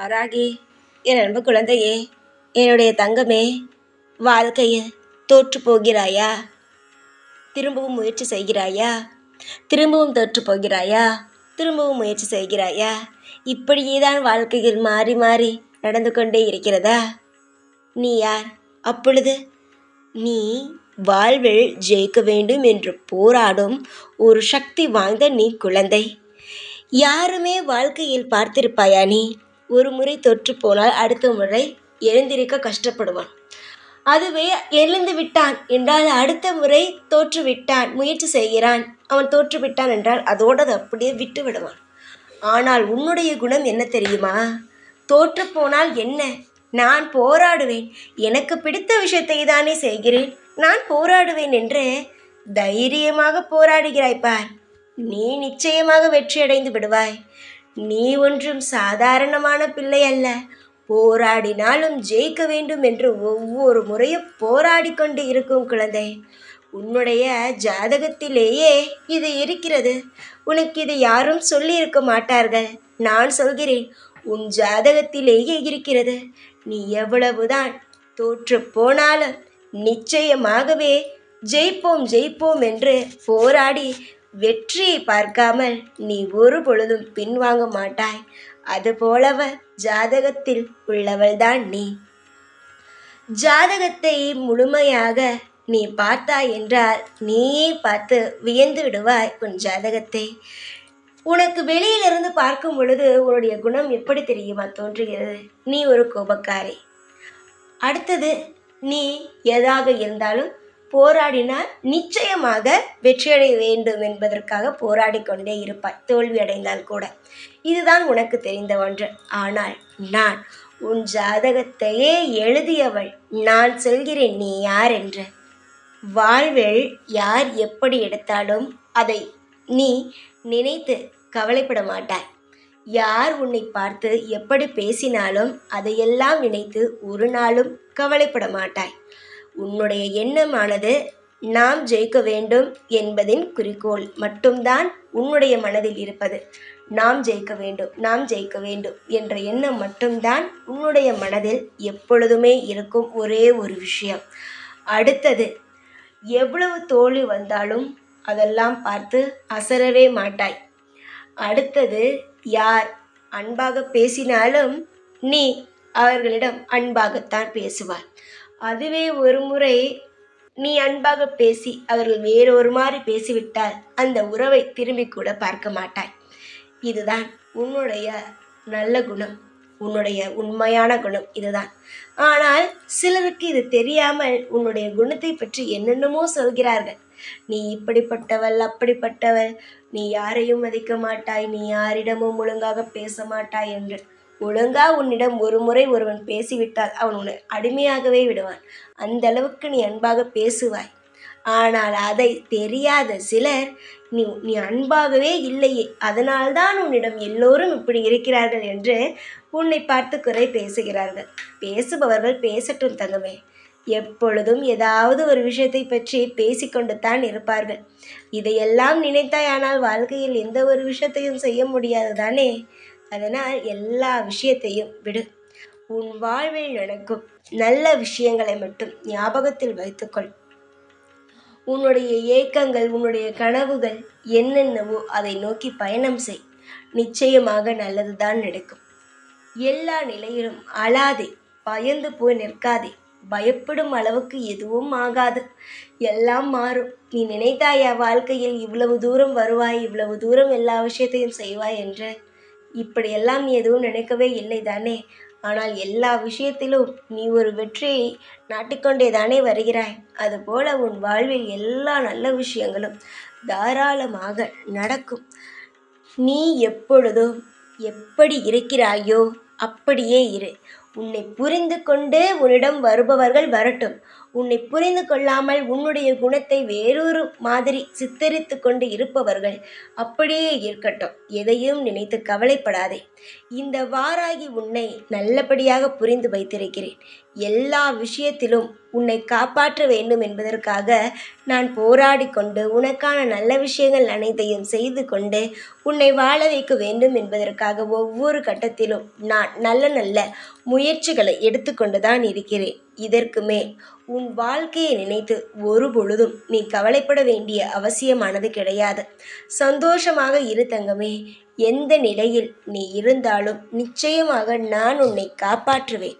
ஆராகி, என் அன்பு குழந்தையே, என்னுடைய தங்கமே, வாழ்க்கையில் தோற்று போகிறாயா? திரும்பவும் முயற்சி செய்கிறாயா? திரும்பவும் தோற்று போகிறாயா? திரும்பவும் முயற்சி செய்கிறாயா? இப்படியே தான் வாழ்க்கையில் மாறி மாறி நடந்து கொண்டே இருக்கிறதா? நீ யார்? அப்பொழுது நீ வாழ்வில் ஜெயிக்க வேண்டும் என்று போராடும் ஒரு சக்தி வாய்ந்த நீ குழந்தை. யாருமே வாழ்க்கையில் பார்த்திருப்பாயா? நீ ஒரு முறை தொற்று போனால் அடுத்த முறை எழுந்திருக்க கஷ்டப்படுவான். அதுவே எழுந்து விட்டான் என்றால் அடுத்த முறை தோற்று விட்டான், முயற்சி செய்கிறான், அவன் தோற்று விட்டான் என்றால் அதோடு அதை அப்படியே விட்டு விடுவான். ஆனால் உன்னுடைய குணம் என்ன தெரியுமா? தோற்று போனால் என்ன, நான் போராடுவேன், எனக்கு பிடித்த விஷயத்தை தானே செய்கிறேன், நான் போராடுவேன் என்று தைரியமாக போராடுகிறாய் பார். நீ நிச்சயமாக வெற்றியடைந்து விடுவாய். நீ ஒன்றும் சாதாரணமான பிள்ளை அல்ல. போராடினாலும் ஜெயிக்க வேண்டும் என்று ஒவ்வொரு முறையும் போராடி கொண்டு இருக்கும் குழந்தை. உன்னுடைய ஜாதகத்திலேயே இது இருக்கிறது. உனக்கு இது யாரும் சொல்லி இருக்க மாட்டார்கள், நான் சொல்கிறேன். உன் ஜாதகத்திலேயே இருக்கிறது. நீ எவ்வளவுதான் தோற்று போனாலும் நிச்சயமாகவே ஜெயிப்போம் ஜெயிப்போம் என்று போராடி வெற்றியை பார்க்காமல் நீ ஒரு பொழுதும் பின்வாங்க மாட்டாய். அதுபோலவ ஜாதகத்தில் உள்ளவள்தான் நீ. ஜாதகத்தை முழுமையாக நீ பார்த்தாய் என்றால் நீயே பார்த்து வியந்து விடுவாய் உன் ஜாதகத்தை. உனக்கு வெளியிலிருந்து பார்க்கும் பொழுது உன்னுடைய குணம் எப்படி தெரியுமா தோன்றுகிறது? நீ ஒரு கோபக்காரி. அடுத்தது, நீ எதாக இருந்தாலும் போராடினால் நிச்சயமாக வெற்றியடைய வேண்டும் என்பதற்காக போராடி கொண்டே இருப்பாய், தோல்வி அடைந்தால் கூட. இதுதான் உனக்கு தெரிந்த ஒன்று. ஆனால் நான் உன் ஜாதகத்தையே எழுதியவள். நான் சொல்கிறேன் நீ யார் என்று. வாழ்வில் யார் எப்படி எடுத்தாலும் அதை நீ நினைத்து கவலைப்பட மாட்டாய். யார் உன்னை பார்த்து எப்படி பேசினாலும் அதையெல்லாம் நினைத்து ஒரு நாளும் கவலைப்பட மாட்டாய். உன்னுடைய எண்ணமானது நாம் ஜெயிக்க வேண்டும் என்பதின் குறிக்கோள் மட்டும்தான் உன்னுடைய மனதில் இருப்பது. நாம் ஜெயிக்க வேண்டும், நாம் ஜெயிக்க வேண்டும் என்ற எண்ணம் மட்டும்தான் உன்னுடைய மனதில் எப்பொழுதுமே இருக்கும் ஒரே ஒரு விஷயம். அடுத்தது, எவ்வளவு தோல்வி வந்தாலும் அதெல்லாம் பார்த்து அசரவே மாட்டாய். அடுத்தது, யார் அன்பாக பேசினாலும் நீ அவர்களிடம் அன்பாகத்தான் பேசுவாய். அதுவே ஒரு முறை நீ அன்பாக பேசி அவர்கள் வேறொரு மாதிரி பேசிவிட்டால் அந்த உறவை திரும்பி கூட பார்க்க மாட்டாய். இதுதான் உன்னுடைய நல்ல குணம், உன்னுடைய உண்மையான குணம் இதுதான். ஆனால் சிலருக்கு இது தெரியாமல் உன்னுடைய குணத்தை பற்றி என்னென்னமோ சொல்கிறார்கள். நீ இப்படிப்பட்டவள், அப்படிப்பட்டவள், நீ யாரையும் மதிக்க மாட்டாய், நீ யாரிடமும் ஒழுங்காக பேச மாட்டாய் என்று. ஒழுங்கா உன்னிடம் ஒரு முறை ஒருவன் பேசிவிட்டால் அவன் உன்னை அடிமையாகவே விடுவான். அந்த அளவுக்கு நீ அன்பாக பேசுவாய். ஆனால் அதை தெரியாத சிலர் நீ அன்பாகவே இல்லையே, அதனால்தான் உன்னிடம் எல்லோரும் இப்படி இருக்கிறார்கள் என்று உன்னை பார்த்து குறை பேசுகிறார்கள். பேசுபவர்கள் பேசட்டும் தங்கமே. எப்பொழுதும் ஏதாவது ஒரு விஷயத்தை பற்றி பேசிக்கொண்டு தான் இருப்பார்கள். இதையெல்லாம் நினைத்தாயானால் வாழ்க்கையில் எந்த ஒரு விஷயத்தையும் செய்ய முடியாது தானே. அதனால் எல்லா விஷயத்தையும் விடு. உன் வாழ்வில் நடக்கும் நல்ல விஷயங்களை மட்டும் ஞாபகத்தில் வைத்துக்கொள். உன்னுடைய ஏக்கங்கள், உன்னுடைய கனவுகள் என்னென்னவோ அதை நோக்கி பயணம் செய். நிச்சயமாக நல்லதுதான் நடக்கும். எல்லா நிலையிலும் அழாதே, பயந்து போய் நிற்காதே. பயப்படும் அளவுக்கு எதுவும் ஆகாது, எல்லாம் மாறும். நீ நினைத்தாயா வாழ்க்கையில் இவ்வளவு தூரம் வருவாய், இவ்வளவு தூரம் எல்லா விஷயத்தையும் செய்வாய் என்று? இப்படியெல்லாம் நீ எதுவும் நினைக்கவே இல்லை தானே. ஆனால் எல்லா விஷயத்திலும் நீ ஒரு வெற்றியை நாட்டிக்கொண்டே தானே வருகிறாய். அதுபோல உன் வாழ்வில் எல்லா நல்ல விஷயங்களும் தாராளமாக நடக்கும். நீ எப்பொழுதும் எப்படி இருக்கிறாயோ அப்படியே இரு. உன்னை புரிந்து கொண்டு உன்னிடம் வருபவர்கள் வரட்டும். உன்னை புரிந்து கொள்ளாமல் உன்னுடைய குணத்தை வேறொரு மாதிரி சித்தரித்து கொண்டு இருப்பவர்கள் அப்படியே இருக்கட்டும். எதையும் நினைத்து கவலைப்படாதே. இந்த வாராகி உன்னை நல்லபடியாக புரிந்து வைத்திருக்கிறேன். எல்லா விஷயத்திலும் உன்னை காப்பாற்ற வேண்டும் என்பதற்காக நான் போராடி கொண்டு உனக்கான நல்ல விஷயங்கள் அனைத்தையும் செய்து கொண்டு உன்னை வாழ வைக்க வேண்டும் என்பதற்காக ஒவ்வொரு கட்டத்திலும் நான் நல்ல நல்ல முயற்சிகளை எடுத்துக்கொண்டு தான் இருக்கிறேன். இதற்கு மேல் உன் வாழ்க்கையை நினைத்து ஒரு பொழுதும் நீ கவலைப்பட வேண்டிய அவசியமானது கிடையாது. சந்தோஷமாக இரு தங்கமே. எந்த நிலையில் நீ இருந்தாலும் நிச்சயமாக நான் உன்னை காப்பாற்றுவேன்.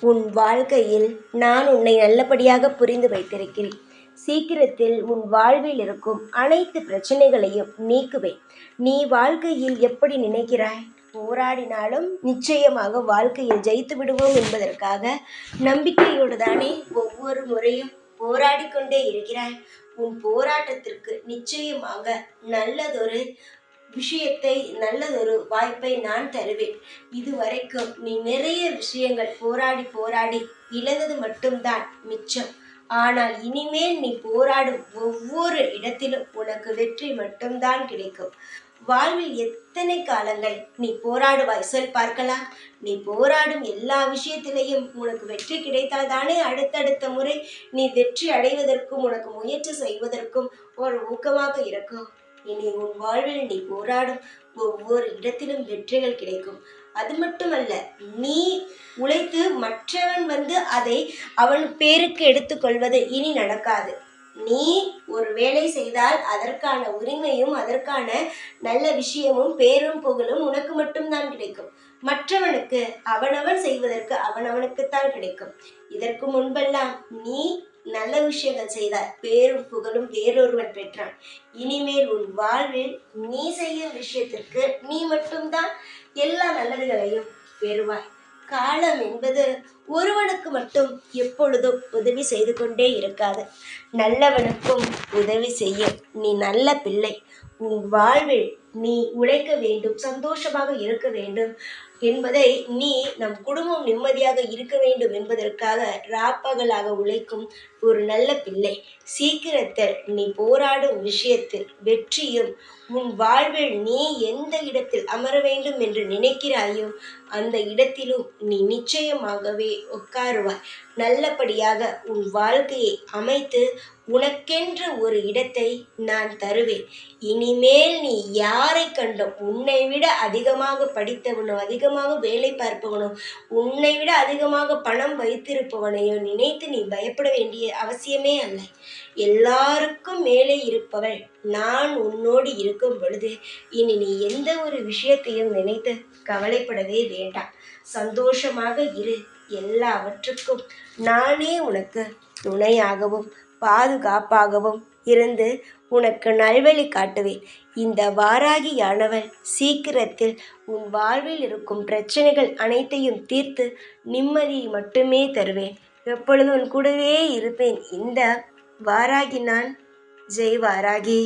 உன் வாழ்க்கையில் நான் உன்னை நல்லபடியாக புரிந்து வைத்திருக்கிறேன். சீக்கிரத்தில் உன் வாழ்வில் இருக்கும் அனைத்து பிரச்சனைகளையும் நீக்குவேன். நீ வாழ்க்கையில் எப்படி நினைக்கிறாய்? போராடினாலும் நிச்சயமாக வாழ்க்கையில் ஜெயித்து விடுவோம் என்பதற்காக நம்பிக்கையோடு தானே ஒவ்வொரு முறையும் போராடி கொண்டே இருக்கிறாய். உன் போராட்டத்திற்கு நிச்சயமாக நல்லதொரு விஷயத்தை நல்லதொரு வாய்ப்பை நான் தருவேன். இதுவரைக்கும் நீ நிறைய விஷயங்கள் போராடி போராடி இழந்தது மட்டும்தான் மிச்சம். ஆனால் இனிமேல் நீ போராடும் ஒவ்வொரு இடத்திலும் உனக்கு வெற்றி மட்டும்தான் கிடைக்கும். வாழ்வில் எத்தனை காலங்கள் நீ போராடுவாய் சொல் பார்க்கலாம். நீ போராடும் எல்லா விஷயத்திலையும் உனக்கு வெற்றி கிடைத்தால் தானே அடுத்தடுத்த முறை நீ வெற்றி அடைவதற்கும் உனக்கு முயற்சி செய்வதற்கும் ஒரு ஊக்கமாக இருக்கும். இனி உன் வாழ்வில் நீ போராடும் ஒவ்வொரு இடத்திலும் வெற்றிகள் கிடைக்கும். அது மட்டுமல்ல, நீ உழைத்து மற்றவன் அதை அவன் பேருக்கு எடுத்துக்கொள்வது இனி நடக்காது. நீ ஒரு வேலை செய்தால் அதற்கான உரிமையும் அதற்கான நல்ல விஷயமும் பேரும் புகழும் உனக்கு மட்டும்தான் கிடைக்கும். மற்றவனுக்கு அவனவன் செய்வதற்கு அவனவனுக்குத்தான் கிடைக்கும். இதற்கு முன்பெல்லாம் நீ நல்ல விஷயங்கள் செய்தால் பேரும் புகழும் வேறொருவன் பெற்றான். இனிமேல் உன் வாழ்வில் நீ செய்யும் விஷயத்திற்கு நீ மட்டும்தான் எல்லா நல்லதுகளையும் பெறுவாய். காலம் என்பது ஒருவனுக்கு மட்டும் எப்பொழுதும் உதவி செய்து கொண்டே இருக்காது. நல்லவனுக்கும் உதவி செய்யும். நீ நல்ல பிள்ளை. உன் வாழ்வில் நீ உழைக்க வேண்டும், சந்தோஷமாக இருக்க வேண்டும் என்பதை நம் குடும்பம் நிம்மதியாக இருக்க வேண்டும் என்பதற்காக ராப்பகலாக உழைக்கும் ஒரு நல்ல பிள்ளை. சீக்கிரத்தில் நீ போராடும் விஷயத்தில் வெற்றியும் உன் வாழ்வில் நீ எந்த இடத்தில் அமர வேண்டும் என்று நினைக்கிறாயோ அந்த இடத்திலும் நீ நிச்சயமாகவே உட்காருவாய். நல்லபடியாக உன் வாழ்க்கையை அமைத்து உனக்கென்று ஒரு இடத்தை நான் தருவேன். இனிமேல் நீ யாரை கண்டும் உன்னை விட அதிகமாக படித்தவனோ அதிகமாக வேலை பார்ப்பவனோ உன்னை விட அதிகமாக பணம் வைத்திருப்பவனையோ நினைத்து நீ பயப்பட வேண்டிய அவசியமே அல்ல. எல்லாருக்கும் மேலே இருப்பவள் நான் உன்னோடு இருக்கும் பொழுது இனி நீ எந்த ஒரு விஷயத்தையும் நினைத்து கவலைப்படவே வேண்டாம். சந்தோஷமாக இரு. எல்லாவற்றுக்கும் நானே உனக்கு துணையாகவும் பாதுகாப்பாகவும் இருந்து உனக்கு நல்வழி காட்டுவேன். இந்த வாராகியானவள் சீக்கிரத்தில் உன் வாழ்வில் இருக்கும் பிரச்சனைகள் அனைத்தையும் தீர்த்து நிம்மதியை மட்டுமே தருவேன். எப்பொழுதும் உன் கூடவே இருப்பேன். இந்த வாராகி நான். ஜெய் வாராகி.